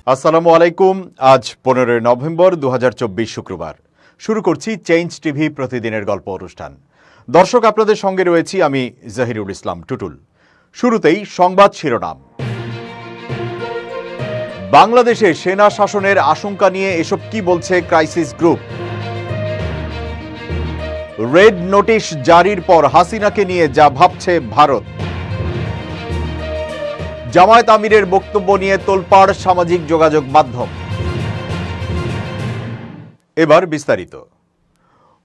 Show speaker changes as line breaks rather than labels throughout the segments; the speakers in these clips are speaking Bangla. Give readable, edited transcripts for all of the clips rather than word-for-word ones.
আসসালামু আলাইকুম। আজ 15 নভেম্বর 2024 শুক্রবার। শুরু করছি চেঞ্জ টিভি প্রতিদিনের গল্প অনুষ্ঠান। দর্শক, আপনাদের সঙ্গে রয়েছি আমি জাহিরুল ইসলাম টুটুল। শুরুতেই সংবাদ শিরোনাম। বাংলাদেশে সেনা শাসনের আশঙ্কা নিয়ে এসব কি বলছে ক্রাইসিস গ্রুপ? রেড নোটিশ জারির পর হাসিনাকে নিয়ে যা ভাবছে ভারত। জামায়াত আমিরের বক্তব্য নিয়ে তোলপাড় সামাজিক যোগাযোগ মাধ্যম। এবার বিস্তারিত।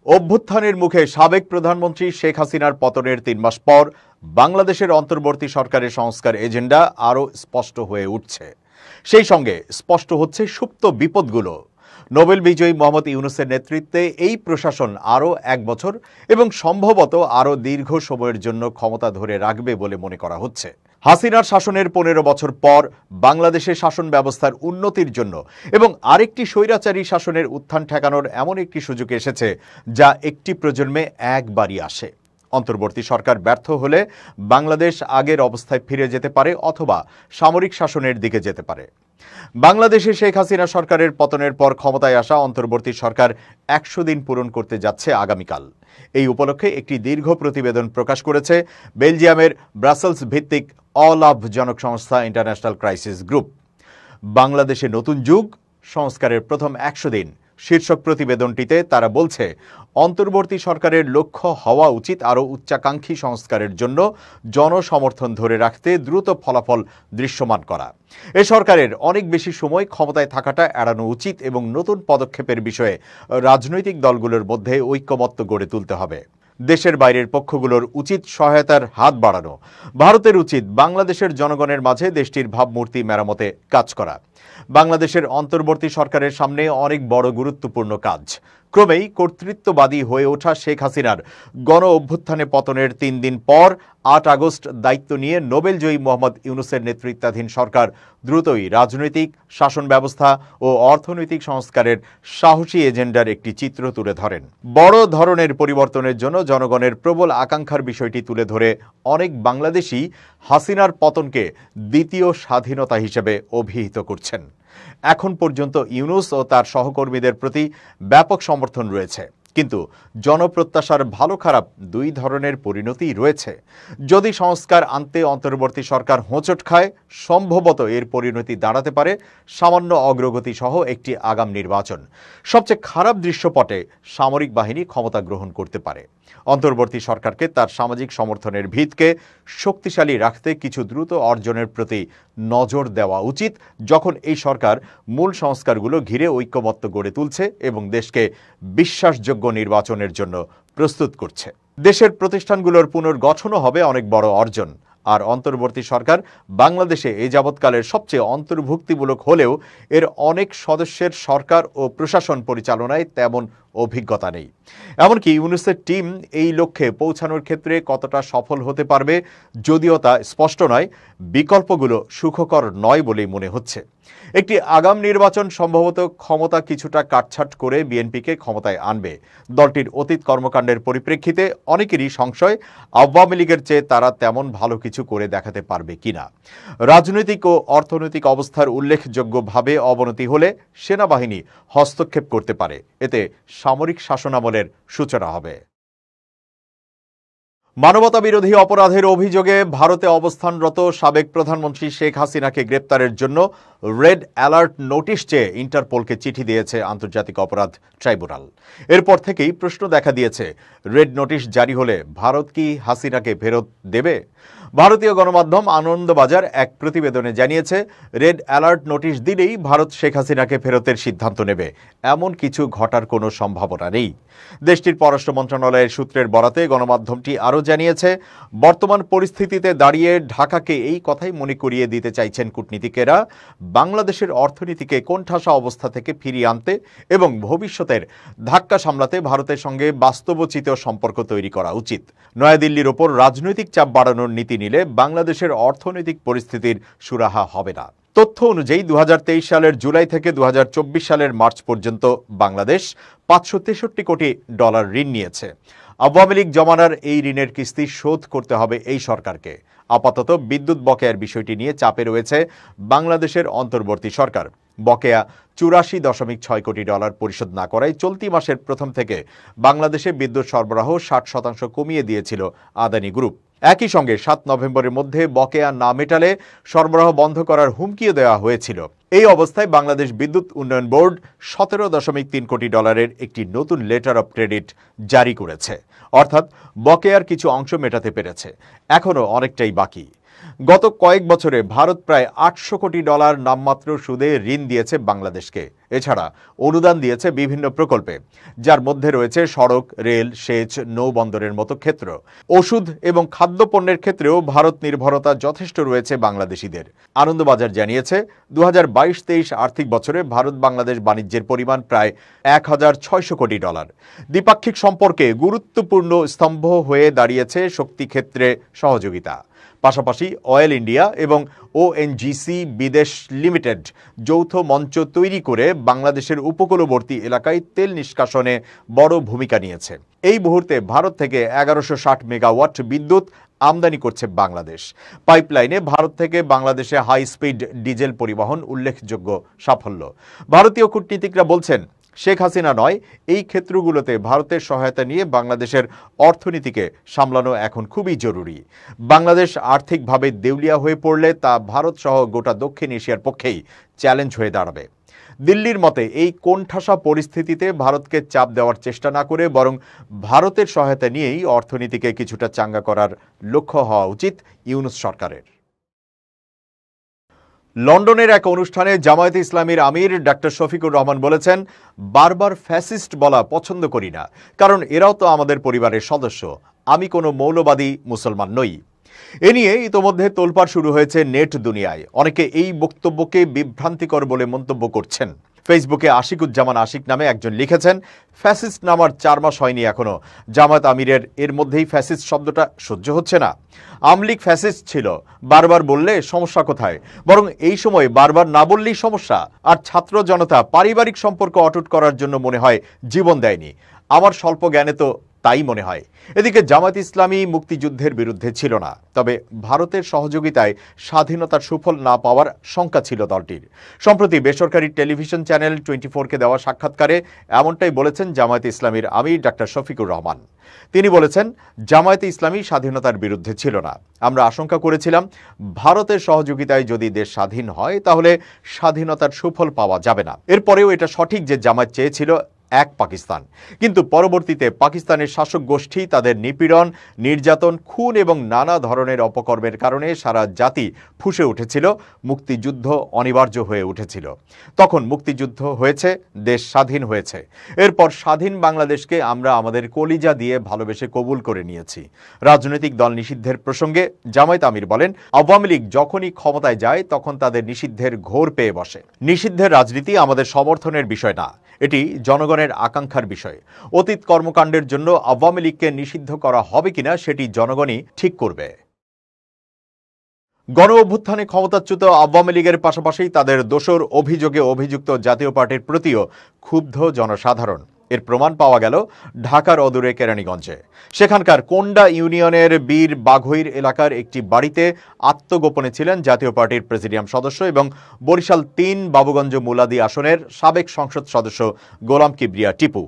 অভ্যুত্থানের মুখে সাবেক প্রধানমন্ত্রী শেখ হাসিনার পতনের 3 মাস পর বাংলাদেশের অন্তর্বর্তী সরকারের সংস্কার এজেন্ডা আরও স্পষ্ট হয়ে উঠছে। সেই সঙ্গে স্পষ্ট হচ্ছে সুপ্ত বিপদগুলো। নোবেল বিজয়ী মোহাম্মদ ইউনূসের নেতৃত্বে এই প্রশাসন আরও 1 বছর এবং সম্ভবত আরও দীর্ঘ সময়ের জন্য ক্ষমতা ধরে রাখবে বলে মনে করা হচ্ছে। হাসিনার শাসনের 15 বছর পর বাংলাদেশের শাসন ব্যবস্থার উন্নতির জন্য এবং আরেকটি স্বৈরাচারী শাসনের উত্থান ঠেকানোর এমন একটি সুযোগ এসেছে যা একটি প্রজন্মে একবারই আসে। অন্তর্বর্তী সরকার ব্যর্থ হলে বাংলাদেশ আগের অবস্থায় ফিরে যেতে পারে অথবা সামরিক শাসনের দিকে যেতে পারে। বাংলাদেশে শেখ হাসিনা সরকারের পতনের পর ক্ষমতায় আসা অন্তর্বর্তী সরকার 100 দিন পূরণ করতে যাচ্ছে আগামীকাল। এই উপলক্ষে একটি দীর্ঘ প্রতিবেদন প্রকাশ করেছে বেলজিয়ামের ব্রাসেলস ভিত্তিক অলাভজনক সংস্থা ইন্টারন্যাশনাল ক্রাইসিস গ্রুপ। বাংলাদেশে নতুন যুগ, সংস্কারের প্রথম 100 দিন শীর্ষক প্রতিবেদনটিতে তারা বলছে, অন্তর্বর্তী সরকারের লক্ষ্য হওয়া উচিত আরও উচ্চাকাঙ্ক্ষী সংস্কারের জন্য জনসমর্থন ধরে রাখতে দ্রুত ফলাফল দৃশ্যমান করা। এ সরকারের অনেক বেশি সময় ক্ষমতায় থাকাটা এড়ানো উচিত এবং নতুন পদক্ষেপের বিষয়ে রাজনৈতিক দলগুলোর মধ্যে ঐক্যমত্য গড়ে তুলতে হবে। দেশের বাইরের পক্ষগুলোর উচিত সহায়তার হাত বাড়ানো। ভারতের উচিত বাংলাদেশের জনগণের মাঝে দেশটির ভাবমূর্তি মেরামতে কাজ করা। বাংলাদেশের অন্তর্বর্তী সরকারের সামনে অনেক বড় গুরুত্বপূর্ণ কাজ। ক্রমেই কর্তৃত্ববাদী হয়ে ওঠা শেখ হাসিনার গণ অভ্যুত্থানে পতনের 3 দিন পর 8 আগস্ট দায়িত্ব নিয়ে নোবেলজয়ী মোহাম্মদ ইউনূসের নেতৃত্বাধীন সরকার দ্রুতই রাজনৈতিক, শাসন ব্যবস্থা ও অর্থনৈতিক সংস্কারের সাহসী এজেন্ডার একটি চিত্র তুলে ধরেন। বড় ধরনের পরিবর্তনের জন্য জনগণের প্রবল আকাঙ্ক্ষার বিষয়টি তুলে ধরে অনেক বাংলাদেশী হাসিনার পতনকে দ্বিতীয় স্বাধীনতা হিসেবে অভিহিত করছেন। এখন পর্যন্ত ইউনূস ও তার সহকর্মীদের প্রতি ব্যাপক সমর্থন রয়েছে, কিন্তু জনপ্রত্যাশার ভালো খারাপ 2 ধরনের পরিণতি রয়েছে। যদি সংস্কার আনতে অন্তর্বর্তী সরকার হোঁচট খায়, সম্ভবত এর পরিণতি দাঁড়াতে পারে সামান্য অগ্রগতি সহ একটি আগাম নির্বাচন। সবচেয়ে খারাপ দৃশ্যপটে সামরিক বাহিনী ক্ষমতা গ্রহণ করতে পারে। অন্তর্বর্তী সরকারকে তার সামাজিক সমর্থনের ভিতকে শক্তিশালী রাখতে কিছু দ্রুত অর্জনের প্রতি নজর দেওয়া উচিত, যখন এই সরকার মূল সংস্কারগুলো ঘিরে ঐক্যমত্য গড়ে তুলছে এবং দেশকে বিশ্বাসযোগ্য নির্বাচনের জন্য প্রস্তুত করছে। দেশের প্রতিষ্ঠানগুলোর পুনর্গঠনও হবে অনেক বড় অর্জন। আর অন্তর্বর্তী সরকার বাংলাদেশে এই যাবৎকালের সবচেয়ে অন্তর্ভুক্তিমূলক হলেও এর অনেক সদস্যের সরকার ও প্রশাসন পরিচালনায় তেমন অভিজ্ঞতা নেই। এমনকি ইউনূসের টিম এই লক্ষ্যে পৌঁছানোর ক্ষেত্রে কতটা সফল হতে পারবে যদিও তা স্পষ্ট নয়, বিকল্পগুলো সুখকর নয় বলেই মনে হচ্ছে। একটি আগাম নির্বাচন সম্ভবত ক্ষমতা কিছুটা কাটছাট করে বিএনপিকে ক্ষমতায় আনবে। দলটির অতীত কর্মকাণ্ডের পরিপ্রেক্ষিতে অনেকেরই সংশয় আওয়ামী লীগের চেয়ে তারা তেমন ভালো কিছু করে দেখাতে পারবে কিনা। রাজনৈতিক ও অর্থনৈতিক অবস্থার উল্লেখযোগ্যভাবে অবনতি হলে সেনাবাহিনী হস্তক্ষেপ করতে পারে। এতে সামরিক শাসনামলের সূচনা হবে। মানবতা বিরোধী অপরাধের অভিযোগে ভারতে অবস্থানরত সাবেক প্রধানমন্ত্রী শেখ হাসিনাকে গ্রেপ্তারের জন্য রেড অ্যালার্ট নোটিশ চেয়ে ইন্টারপোলকে চিঠি দিয়েছে আন্তর্জাতিক অপরাধ ট্রাইব্যুনাল। এরপর থেকেই প্রশ্ন দেখা দিয়েছে, রেড নোটিশ জারি হলে ভারত কি হাসিনাকে ফেরত দেবে? ভারতীয় গণমাধ্যম আনন্দবাজার এক প্রতিবেদনে জানিয়েছে, রেড অ্যালার্ট নোটিশ দিলেই ভারত শেখ হাসিনাকে ফেরতের সিদ্ধান্ত নেবে, এমন কিছু ঘটার কোনো সম্ভাবনা নেই। দেশটির পররাষ্ট্র মন্ত্রণালয়ের সূত্রের বরাতে গণমাধ্যমটি আরও জানিয়েছে, বর্তমান পরিস্থিতিতে দাঁড়িয়ে ঢাকাকে এই কথাই মনে করিয়ে দিতে চাইছেন কূটনীতিকেরা, বাংলাদেশের অর্থনীতিকে কোণঠাসা অবস্থা থেকে ফিরিয়ে আনতে এবং ভবিষ্যতের ধাক্কা সামলাতে ভারতের সঙ্গে বাস্তবোচিত সম্পর্ক তৈরি করা উচিত। নয়াদিল্লির ওপর রাজনৈতিক চাপ বাড়ানোর নীতি নিলে বাংলাদেশের অর্থনৈতিক পরিস্থিতির সুরাহা হবে না। তথ্য অনুযায়ী 2023 সালের জুলাই থেকে 2024 সালের মার্চ পর্যন্ত বাংলাদেশ $563 কোটি ঋণ নিয়েছে। আওয়ামী লীগ জমানার এই ঋণের কিস্তি শোধ করতে হবে এই সরকারকে। আপাতত বিদ্যুৎ বকেয়ার বিষয়টি নিয়ে চাপে রয়েছে বাংলাদেশের অন্তর্বর্তী সরকার। বকেয়া ৮৪.৬ কোটি ডলার পরিশোধ না করায় চলতি মাসের প্রথম থেকে বাংলাদেশে বিদ্যুৎ সরবরাহ ৬০% কমিয়ে দিয়েছিল আদানি গ্রুপ। একই সঙ্গে ৭ নভেম্বরের মধ্যে বকেয়া না মেটালে সরবরাহ বন্ধ করার হুমকিও দেওয়া হয়েছিল। এই অবস্থায় বাংলাদেশ বিদ্যুৎ উন্নয়ন বোর্ড ১৭.৩ কোটি ডলারের একটি নতুন লেটার অব ক্রেডিট জারি করেছে, অর্থাৎ বকেয়ার কিছু অংশ মেটাতে পেরেছে। এখনও অনেকটাই বাকি। গত কয়েক বছরে ভারত প্রায় ৮০০ কোটি ডলার নামমাত্র সুদে ঋণ দিয়েছে বাংলাদেশকে। এছাড়া অনুদান দিয়েছে বিভিন্ন প্রকল্পে, যার মধ্যে রয়েছে সড়ক, রেল, সেচ, নৌবন্দরের মতো ক্ষেত্র। ওষুধ এবং খাদ্যপণ্যের ক্ষেত্রেও ভারত নির্ভরতা যথেষ্ট রয়েছে বাংলাদেশিদের। আনন্দবাজার জানিয়েছে ২০২২-২৩ আর্থিক বছরে ভারত বাংলাদেশ বাণিজ্যের পরিমাণ প্রায় ১,৬০০ কোটি ডলার। দ্বিপাক্ষিক সম্পর্কে গুরুত্বপূর্ণ স্তম্ভ হয়ে দাঁড়িয়েছে শক্তি ক্ষেত্রে সহযোগিতা। পাশাপাশি অয়েল ইন্ডিয়া এবং ওএনজিসি বিদেশ লিমিটেড যৌথ মঞ্চ তৈরি করে বাংলাদেশের উপকূলবর্তী এলাকায় তেল নিষ্কাশনে বড় ভূমিকা নিয়েছে। এই মুহূর্তে ভারত থেকে ১১৬০ মেগাওয়াট বিদ্যুৎ আমদানি করছে বাংলাদেশ। পাইপলাইনে ভারত থেকে বাংলাদেশে হাই স্পিড ডিজেল পরিবহন উল্লেখযোগ্য সাফল্য। ভারতীয় কূটনীতিকরা বলছেন, শেখ হাসিনা নয়, এই ক্ষেত্রগুলোতে ভারতের সহায়তা নিয়ে বাংলাদেশের অর্থনীতিকে সামলানো এখন খুবই জরুরি। বাংলাদেশ আর্থিকভাবে দেউলিয়া হয়ে পড়লে তা ভারত সহ গোটা দক্ষিণ এশিয়ার পক্ষেই চ্যালেঞ্জ হয়ে দাঁড়াবে। দিল্লির মতে এই কোণঠাসা পরিস্থিতিতে ভারতকে চাপ দেওয়ার চেষ্টা না করে বরং ভারতের সহায়তা নিয়েই অর্থনীতিকে কিছুটা চাঙ্গা করার লক্ষ্য হওয়া উচিত ইউনূস সরকারের। লন্ডনের এক অনুষ্ঠানে জামায়াতে ইসলামীর আমির ডাক্তার শফিকুর রহমান বলেছেন, বারবার ফ্যাসিস্ট বলা পছন্দ করি না, কারণ এরাও তো আমাদের পরিবারের সদস্য। আমি কোনো মৌলবাদী মুসলমান নই। এ নিয়ে ইতোমধ্যে তোলপাড় শুরু হয়েছে নেট দুনিয়ায়। অনেকে এই বক্তব্যকে বিভ্রান্তিকর বলে মন্তব্য করছেন। ফেসবুকে আশিকুজ্জামান আশিক নামে একজন লিখেছেন, ফ্যাসিস্ট নামার ৪ মাস হয়নি এখনো, জামায়াত আমিরের এর মধ্যেই ফ্যাসিস্ট শব্দটা সহ্য হচ্ছে না। আমলিগ ফ্যাসিস্ট ছিল, বারবার বললে সমস্যা কোথায়? বরং এই সময় বারবার না বললেই সমস্যা। আর ছাত্র জনতা পারিবারিক সম্পর্ক অটুট করার জন্য মনে হয় জীবন দেয়নি। আমার স্বল্প জ্ঞানে তো তাই মনে হয়। এদিকে জামায়াত ইসলামী মুক্তিযুদ্ধের বিরুদ্ধে ছিল না, তবে ভারতের সহযোগিতায় স্বাধীনতার সুফল না পাওয়ার শঙ্কা ছিল দলটির। সম্প্রতি বেসরকারি টেলিভিশন চ্যানেল 24কে দেওয়া সাক্ষাৎকারে এমনটাই বলেছেন জামায়াত ইসলামীর আমির ডাক্তার শফিকুর রহমান। তিনি বলেছেন, জামায়াতে ইসলামী স্বাধীনতার বিরুদ্ধে ছিল না। আমরা আশঙ্কা করেছিলাম ভারতের সহযোগিতায় যদি দেশ স্বাধীন হয় তাহলে স্বাধীনতার সুফল পাওয়া যাবে না। এরপরেও এটা সঠিক যে জামায়াত চেয়েছিল এক পাকিস্তান, কিন্তু পরবর্তীতে পাকিস্তানের শাসক গোষ্ঠী তাদের নিপীড়ন, নির্যাতন, খুন এবং নানা ধরনের অপকর্মের কারণে সারা জাতি ফুঁসে উঠেছিল। মুক্তিযুদ্ধ অনিবার্য হয়ে উঠেছিল। তখন মুক্তিযুদ্ধ হয়েছে, দেশ স্বাধীন হয়েছে। এরপর স্বাধীন বাংলাদেশকে আমরা আমাদের কলিজা দিয়ে ভালোবেসে কবুল করে নিয়েছি। রাজনৈতিক দল নিষিদ্ধের প্রসঙ্গে জামায়াত আমির বলেন, আওয়ামী লীগ যখনই ক্ষমতায় যায় তখন তাদের নিষিদ্ধের ঘোর পেয়ে বসে। নিষিদ্ধের রাজনীতি আমাদের সমর্থনের বিষয় না, এটি জনগণের আকাঙ্ক্ষার বিষয়। অতীত কর্মকাণ্ডের জন্য আওয়ামী লীগকে নিষিদ্ধ করা হবে কিনা সেটি জনগণই ঠিক করবে। গণ অভ্যুত্থানে ক্ষমতাচ্যুত আওয়ামী লীগের পাশাপাশি তাদের দোসর অভিযোগে অভিযুক্ত জাতীয় পার্টির প্রতিও ক্ষুব্ধ জনসাধারণ। এর প্রমাণ পাওয়া গেল ঢাকার অদূরে কেরানীগঞ্জে। সেখানকার কোন্ডা ইউনিয়নের বীর বাঘৈর এলাকার একটি বাড়িতে আত্মগোপনে ছিলেন জাতীয় পার্টির প্রেসিডিয়াম সদস্য এবং বরিশাল ৩ বাবুগঞ্জ মুলাদি আসনের সাবেক সংসদ সদস্য গোলাম কিবরিয়া টিপু।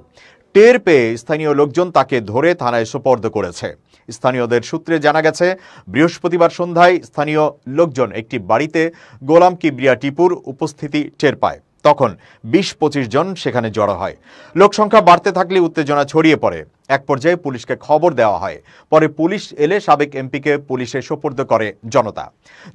টের পেয়ে স্থানীয় লোকজন তাকে ধরে থানায় সোপর্দ করেছে। স্থানীয়দের সূত্রে জানা গেছে, বৃহস্পতিবার সন্ধ্যায় স্থানীয় লোকজন একটি বাড়িতে গোলাম কিবরিয়া টিপুর উপস্থিতি টের পায়। তখন ২০-২৫ জন সেখানে জড়ো হয়। লোকসংখ্যা বাড়তে থাকলে উত্তেজনা ছড়িয়ে পড়ে। এক পর্যায়ে পুলিশকে খবর দেওয়া হয়। পরে পুলিশ এলে সাবেক এমপিকে পুলিশে সোপর্দ করে জনতা।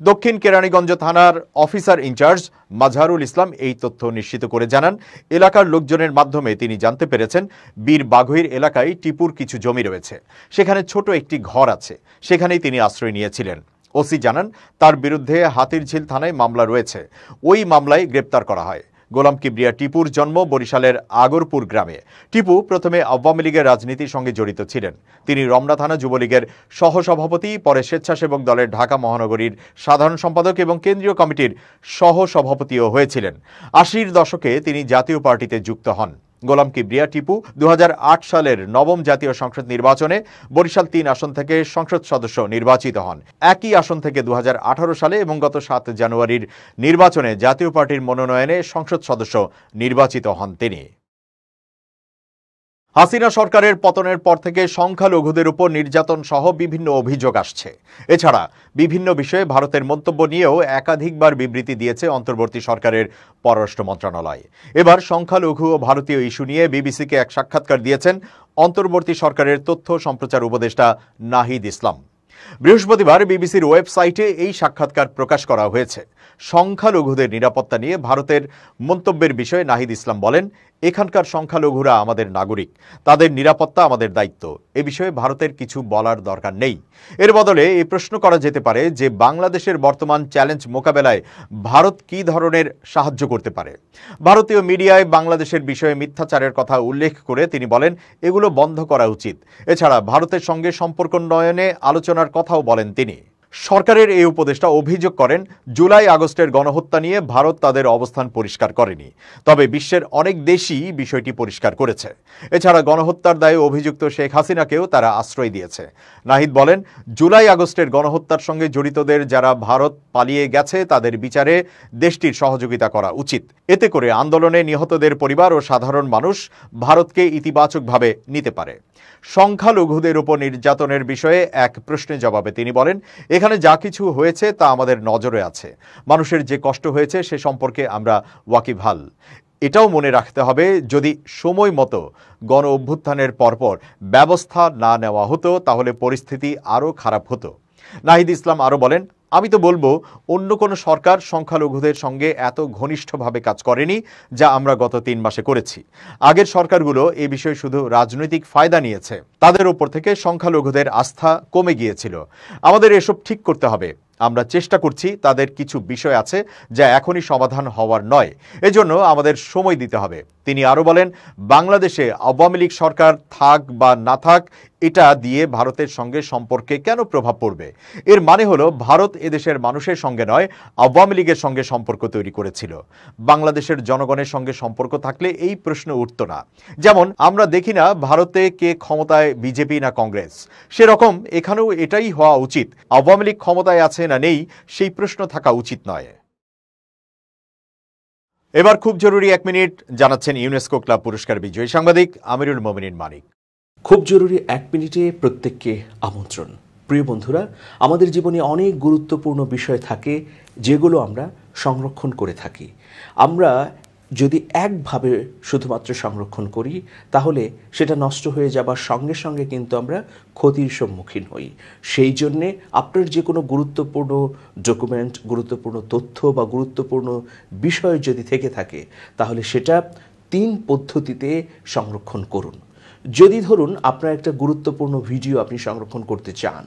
দক্ষিণ কেরানীগঞ্জ থানার অফিসার ইনচার্জ মাজহারুল ইসলাম এই তথ্য নিশ্চিত করে জানান, এলাকার লোকজনের মাধ্যমে তিনি জানতে পেরেছেন বীর বাঘৈর এলাকায় টিপুর কিছু জমি রয়েছে। সেখানে ছোট একটি ঘর আছে, সেখানেই তিনি আশ্রয় নিয়েছিলেন। ওসি জানান, তার বিরুদ্ধে হাতিরঝিল থানায় মামলা রয়েছে। ওই মামলায় গ্রেপ্তার করা হয়। গোলাম কিবরিয়া টিপুর জন্ম বরিশালের আগরপুর গ্রামে। টিপু প্রথমে আওয়ামী লীগের রাজনীতির সঙ্গে জড়িত ছিলেন। তিনি রমনা থানা যুবলীগের সহসভাপতি, পরে স্বেচ্ছাসেবক দলের ঢাকা মহানগরীর সাধারণ সম্পাদক এবং কেন্দ্রীয় কমিটির সহসভাপতিও হয়েছিলেন। ৮০-র দশকে তিনি জাতীয় পার্টিতে যুক্ত হন। গোলাম কিবরিয়া টিপু 2008 সালের নবম জাতীয় সংসদ নির্বাচনে বরিশাল 3 আসন থেকে সংসদ সদস্য নির্বাচিত হন। একই আসন থেকে 2018 সালে এবং গত 7 জানুয়ারির নির্বাচনে জাতীয় পার্টির মনোনয়নে সংসদ সদস্য নির্বাচিত হন তিনি। হাসিনা সরকারের পতনের পর থেকে সংখ্যালঘুদের উপর নির্যাতন সহ বিভিন্ন অভিযোগ আসছে। এছাড়া বিভিন্ন বিষয়ে ভারতের মন্তব্য নিয়েও একাধিকবার বিবৃতি দিয়েছে অন্তর্বর্তী সরকারের পররাষ্ট্র মন্ত্রণালয়। এবার সংখ্যালঘু ও ভারতীয় ইস্যু নিয়ে বিবিসিকে এক সাক্ষাৎকার দিয়েছেন অন্তর্বর্তী সরকারের তথ্য সম্প্রচার উপদেষ্টা নাহিদ ইসলাম। বৃহস্পতিবার বিবিসির ওয়েবসাইটে এই সাক্ষাৎকার প্রকাশ করা হয়েছে। সংখ্যালঘুদের নিরাপত্তা নিয়ে ভারতের মন্তব্যের বিষয়ে নাহিদ ইসলাম বলেন, এখানকার সংখ্যালঘুরা আমাদের নাগরিক, তাদের নিরাপত্তা আমাদের দায়িত্ব। এ বিষয়ে ভারতের কিছু বলার দরকার নেই। এর বদলে এই প্রশ্ন করা যেতে পারে যে বাংলাদেশের বর্তমান চ্যালেঞ্জ মোকাবেলায় ভারত কী ধরনের সাহায্য করতে পারে। ভারতীয় মিডিয়ায় বাংলাদেশের বিষয়ে মিথ্যাচারের কথা উল্লেখ করে তিনি বলেন, এগুলো বন্ধ করা উচিত। এছাড়া ভারতের সঙ্গে সম্পর্ক উন্নয়নে আলোচনার কথাও বলেন তিনি। সরকারের এই উপদেষ্টা অভিযোগ করেন, জুলাই আগস্টের গণহত্যা নিয়ে ভারত তাদের অবস্থান পরিষ্কার করেনি, তবে বিশ্বের অনেক দেশই বিষয়টি পরিষ্কার করেছে। এছাড়া গণহত্যার দায়ে অভিযুক্ত শেখ হাসিনাকেও তারা আশ্রয় দিয়েছে। নাহিদ বলেন, জুলাই আগস্টের গণহত্যার সঙ্গে জড়িতদের যারা ভারত পালিয়ে গেছে তাদের বিচারে দেশটির সহযোগিতা করা উচিত। এতে করে আন্দোলনে নিহতদের পরিবার ও সাধারণ মানুষ ভারতকে ইতিবাচকভাবে নিতে পারে। সংখ্যালঘুদের উপর নির্যাতনের বিষয়ে এক প্রশ্নের জবাবে তিনি বলেন, এখানে যা কিছু হয়েছে তা আমাদের নজরে আছে। মানুষের যে কষ্ট হয়েছে সে সম্পর্কে আমরা ওয়াকিবহাল। এটাও মনে রাখতে হবে, যদি সময় মতো গণ অভ্যুত্থানের পরপর ব্যবস্থা না নেওয়া হতো তাহলে পরিস্থিতি আরও খারাপ হতো। নাহিদ ইসলাম আরও বলেন, আমি তো বলবো অন্য কোনো সরকার সংখ্যালঘুদের সঙ্গে এত ঘনিষ্ঠভাবে কাজ করেনি যা আমরা গত 3 মাসে করেছি। আগের সরকারগুলো এ বিষয়ে শুধু রাজনৈতিক ফায়দা নিয়েছে, তাদের উপর থেকে সংখ্যালঘুদের আস্থা কমে গিয়েছিল। আমাদের এসব ঠিক করতে হবে। আমরা চেষ্টা করছি, তাদের কিছু বিষয় আছে যা এখনই সমাধান হওয়ার নয়, এজন্য আমাদের সময় দিতে হবে। তিনি আরও বলেন, বাংলাদেশে আওয়ামী লীগ সরকার থাক বা না থাক, এটা দিয়ে ভারতের সঙ্গে সম্পর্কে কেন প্রভাব পড়বে? এর মানে হলো ভারত এদেশের মানুষের সঙ্গে নয়, আওয়ামী লীগের সঙ্গে সম্পর্ক তৈরি করেছিল। বাংলাদেশের জনগণের সঙ্গে সম্পর্ক থাকলে এই প্রশ্ন উঠত না। যেমন আমরা দেখি না ভারতে কে ক্ষমতায়, বিজেপি না কংগ্রেস, সেরকম এখানেও এটাই হওয়া উচিত। আওয়ামী লীগ ক্ষমতায় আছে না নেই সেই প্রশ্ন থাকা উচিত নয়। এবার খুব জরুরি 1 মিনিট জানাচ্ছেন ইউনেস্কো ক্লাব পুরস্কার বিজয়ী সাংবাদিক আমিরুল মোমিনিন মানিক।
খুব জরুরি 1 মিনিটে প্রত্যেককে আমন্ত্রণ। প্রিয় বন্ধুরা, আমাদের জীবনে অনেক গুরুত্বপূর্ণ বিষয় থাকে যেগুলো আমরা সংরক্ষণ করে থাকি। আমরা যদি একভাবে শুধুমাত্র সংরক্ষণ করি তাহলে সেটা নষ্ট হয়ে যাবার সঙ্গে সঙ্গে কিন্তু আমরা ক্ষতির সম্মুখীন হই। সেই জন্যে আপনার যে কোনো গুরুত্বপূর্ণ ডকুমেন্ট, গুরুত্বপূর্ণ তথ্য বা গুরুত্বপূর্ণ বিষয় যদি থেকে থাকে তাহলে সেটা 3 পদ্ধতিতে সংরক্ষণ করুন। যদি ধরুন আপনার একটা গুরুত্বপূর্ণ ভিডিও আপনি সংরক্ষণ করতে চান,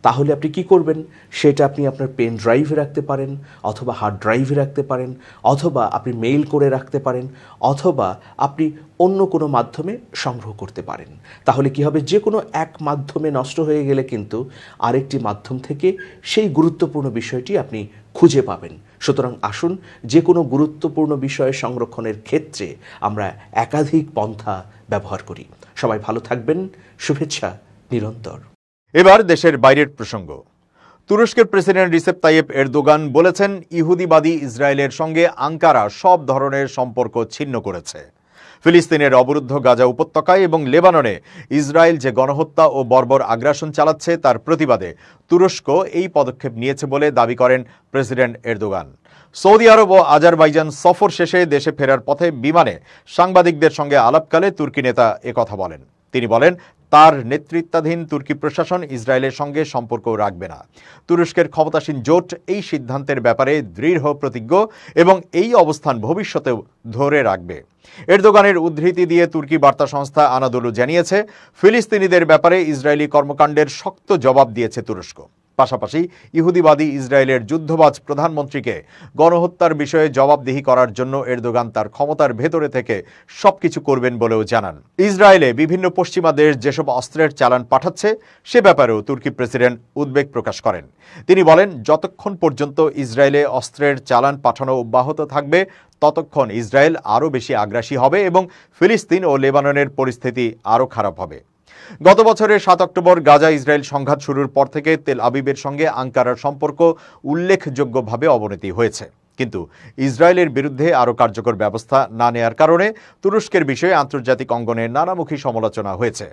তাহলে আপনি কি করবেন? সেটা আপনি আপনার পেন ড্রাইভে রাখতে পারেন, অথবা হার্ড ড্রাইভে রাখতে পারেন, অথবা আপনি মেইল করে রাখতে পারেন, অথবা আপনি অন্য কোনো মাধ্যমে সংগ্রহ করতে পারেন। তাহলে কি হবে, যে কোনো এক মাধ্যমে নষ্ট হয়ে গেলে কিন্তু আরেকটি মাধ্যম থেকে সেই গুরুত্বপূর্ণ বিষয়টি আপনি খুঁজে পাবেন। সুতরাং আসুন, যে কোনো গুরুত্বপূর্ণ বিষয় সংরক্ষণের ক্ষেত্রে আমরা একাধিক পন্থা ব্যবহার করি। সবাই ভালো থাকবেন, শুভেচ্ছা নিরন্তর।
এবার দেশের বাইরের প্রসঙ্গ। তুরস্কের প্রেসিডেন্ট রিসেপ তাইয়েপ এরদোগান বলেছেন, ইহুদিবাদী ইসরায়েলের সঙ্গে আঙ্কারা সব ধরনের সম্পর্ক ছিন্ন করেছে। ফিলিস্তিনের অবরুদ্ধ গাজা উপত্যকায় এবং লেবাননে ইসরায়েল যে গণহত্যা ও বর্বর আগ্রাসন চালাচ্ছে তার প্রতিবাদে তুরস্ক এই পদক্ষেপ নিয়েছে বলে দাবি করেন প্রেসিডেন্ট এরদোগান। সৌদি আরব ও আজারবাইজান সফর শেষে দেশে ফেরার পথে বিমানে সাংবাদিকদের সঙ্গে আলাপকালে তুর্কি নেতা একথা বলেন। তিনি বলেন, তার নেতৃত্বাধীন তুর্কি প্রশাসন ইসরায়েলের সঙ্গে সম্পর্ক রাখবে না। তুরস্কের ক্ষমতাসীন জোট এই সিদ্ধান্তের ব্যাপারে দৃঢ় প্রতিজ্ঞ এবং এই অবস্থান ভবিষ্যতেও ধরে রাখবে। এরদোগানের উদ্ধৃতি দিয়ে তুর্কি বার্তা সংস্থা আনাদোলু জানিয়েছে, ফিলিস্তিনিদের ব্যাপারে ইসরায়েলি কর্মকাণ্ডের শক্ত জবাব দিয়েছে তুরস্ক। পাশাপাশি ইহুদিবাদী ইসরায়েলের যুদ্ধবাজ প্রধানমন্ত্রীকে গণহত্যার বিষয়ে জবাবদিহি করার জন্য এরদোগান তার ক্ষমতার ভেতরে থেকে সবকিছু করবেন বলেও জানান। ইসরায়েলে বিভিন্ন পশ্চিমা দেশ যেসব অস্ত্রের চালান পাঠাচ্ছে সে ব্যাপারেও তুর্কি প্রেসিডেন্ট উদ্বেগ প্রকাশ করেন। তিনি বলেন, যতক্ষণ পর্যন্ত ইসরায়েলে অস্ত্রের চালান পাঠানো অব্যাহত থাকবে ততক্ষণ ইসরায়েল আরও বেশি আগ্রাসী হবে এবং ফিলিস্তিন ও লেবাননের পরিস্থিতি আরও খারাপ হবে। গত বছরের 7 অক্টোবর গাজা ইসরায়েল সংঘাত শুরুর পর থেকে তেল আবিবের সঙ্গে আঙ্কারার সম্পর্ক উল্লেখযোগ্যভাবে অবনতি হয়েছে। কিন্তু ইসরায়েলের বিরুদ্ধে আরও কার্যকর ব্যবস্থা না নেয়ার কারণে তুরস্কের বিষয়ে আন্তর্জাতিক অঙ্গনে নানামুখী সমালোচনা হয়েছে।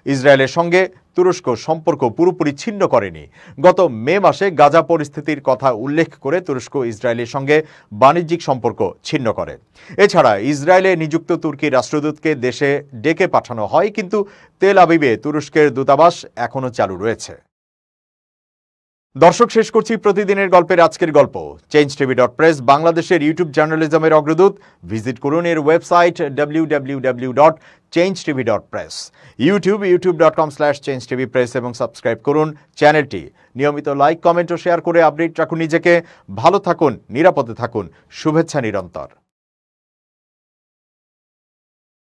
ইসরায়েলের সঙ্গে তুরস্ক সম্পর্ক পুরোপুরি ছিন্ন করেনি। গত মে মাসে গাজা পরিস্থিতির কথা উল্লেখ করে তুরস্ক ইসরায়েলের সঙ্গে বাণিজ্যিক সম্পর্ক ছিন্ন করে। এছাড়া ইসরায়েলে নিযুক্ত তুর্কি রাষ্ট্রদূতকে দেশে ডেকে পাঠানো হয়, কিন্তু তেল আবিবে তুরস্কের দূতাবাস এখনও চালু রয়েছে। দর্শক, শেষ করছি প্রতিদিনের গল্পের আজকের গল্প। changetv.press বাংলাদেশের ইউটিউব জার্নালিজমের অগ্রদূত। ভিজিট করুন এর ওয়েবসাইট www.changetv.press, youtube.com/changetvpress এবং সাবস্ক্রাইব করুন চ্যানেলটি। নিয়মিত লাইক, কমেন্ট ও শেয়ার করে আপডেট রাখুন নিজেকে। ভালো থাকুন, নিরাপদে থাকুন। শুভেচ্ছা নিরন্তর।